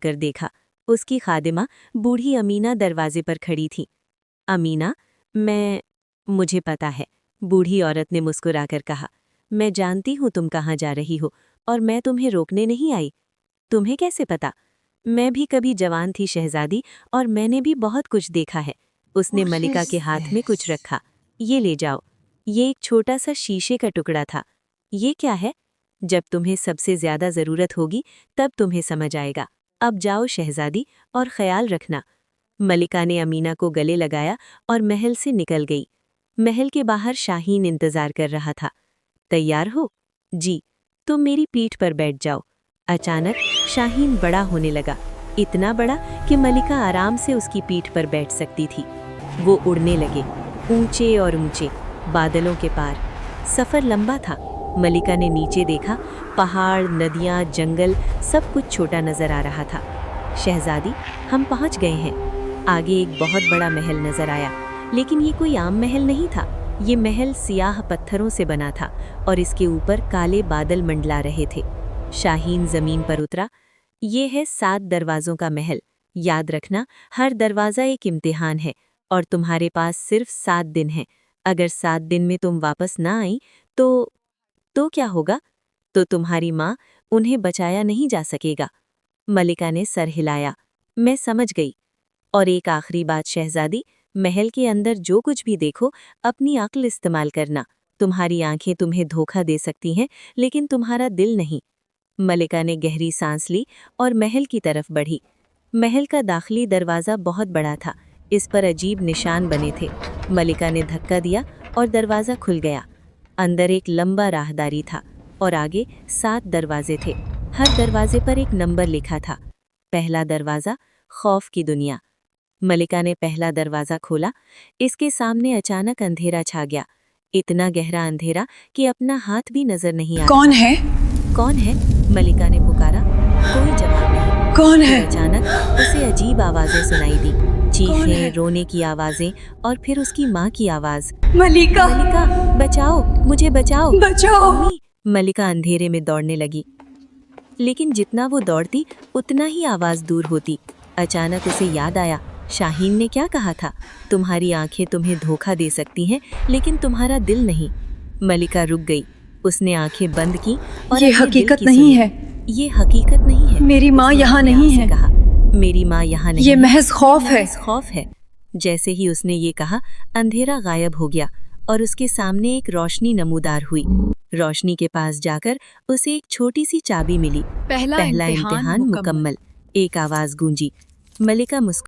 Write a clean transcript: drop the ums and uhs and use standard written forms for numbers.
कर देखा। उसकी खादिमा बूढ़ी अमीना दरवाजे पर खड़ी थी। अमीना, मुझे पता है, बूढ़ी औरत ने मुस्कुराकर कहा। मैं जानती हूँ तुम कहाँ जा रही हो और मैं तुम्हें रोकने नहीं आई। तुम्हें कैसे पता? मैं भी कभी जवान थी शहजादी, और मैंने भी बहुत कुछ देखा है। उसने मलिका के हाथ में कुछ रखा। ये ले जाओ। ये एक छोटा सा शीशे का टुकड़ा था। ये क्या है? जब तुम्हें सबसे ज्यादा जरूरत होगी तब तुम्हें समझ आएगा। अब जाओ शहजादी, और ख्याल रखना। मलिका ने अमीना को गले लगाया और महल से निकल गई। महल के बाहर शाहीन इंतजार कर रहा था। तैयार हो? जी। तुम मेरी पीठ पर बैठ जाओ। अचानक शाहीन बड़ा होने लगा, इतना बड़ा कि मलिका आराम से उसकी पीठ पर बैठ सकती थी। वो उड़ने लगे, ऊंचे और ऊंचे, बादलों के पार। सफर लंबा था। मलिका ने नीचे देखा, पहाड़, नदियां, जंगल, सब कुछ छोटा नजर आ रहा था। शहजादी, हम पहुंच गए हैं। आगे एक बहुत बड़ा महल नजर आया, लेकिन ये कोई आम महल नहीं था। ये महल सियाह पत्थरों से बना था और इसके ऊपर काले बादल मंडला रहे थे। शाहीन जमीन पर उतरा। ये है 7 दरवाजों का महल। याद रखना, हर दरवाजा एक इम्तिहान है और तुम्हारे पास सिर्फ 7 दिन हैं। अगर 7 दिन में तुम वापस ना आई तो क्या होगा? तो तुम्हारी माँ, उन्हें बचाया नहीं जा सकेगा। मलिका ने सर हिलाया। मैं समझ गई। और एक आखिरी बात शहजादी, महल के अंदर जो कुछ भी देखो, अपनी अक्ल इस्तेमाल करना। तुम्हारी आंखें तुम्हें धोखा दे सकती हैं, लेकिन तुम्हारा दिल नहीं। मलिका ने गहरी सांस ली और महल की तरफ बढ़ी। महल का दाखिली दरवाज़ा बहुत बड़ा था। इस पर अजीब निशान बने थे। मलिका ने धक्का दिया और दरवाज़ा खुल गया। अंदर एक लंबा राहदारी था और आगे 7 दरवाजे थे। हर दरवाजे पर एक नंबर लिखा था। पहला दरवाज़ा, खौफ की दुनिया। मलिका ने पहला दरवाज़ा खोला। इसके सामने अचानक अंधेरा छा गया, इतना गहरा अंधेरा कि अपना हाथ भी नजर नहीं आ रहा। कौन है? कौन है? मलिका ने पुकारा। कोई जवाब नहीं। कौन है? अचानक उसे अजीब आवाजें सुनाई दी, चीखें, रोने की आवाजें, और फिर उसकी माँ की आवाज। मलिका, मलिका, बचाओ, मुझे बचाओ, बचाओ। अम्मी। मलिका अंधेरे में दौड़ने लगी, लेकिन जितना वो दौड़ती उतना ही आवाज दूर होती। अचानक उसे याद आया, शाहीन ने क्या कहा था? तुम्हारी आंखें तुम्हें धोखा दे सकती हैं, लेकिन तुम्हारा दिल नहीं। मलिका रुक गई। उसने आंखें बंद की और ये अपने दिल हकीकत की नहीं सुनी। है। ये हकीकत नहीं है। मेरी माँ उसने यहाँ अपने नहीं आप से है। कहा, मेरी माँ यहाँ नहीं ये है। महज खौफ है। महज खौफ है। जैसे ही उसने ये कहा, अंधेरा गायब हो गया और उसके सामने एक रोशनी नमूदार हुई। रोशनी के पास जाकर उसे एक छोटी सी चाबी मिली। पहला इम्तिहान मुकम्मल। एक आवाज गूंजी। मलिका मुस्कुराई।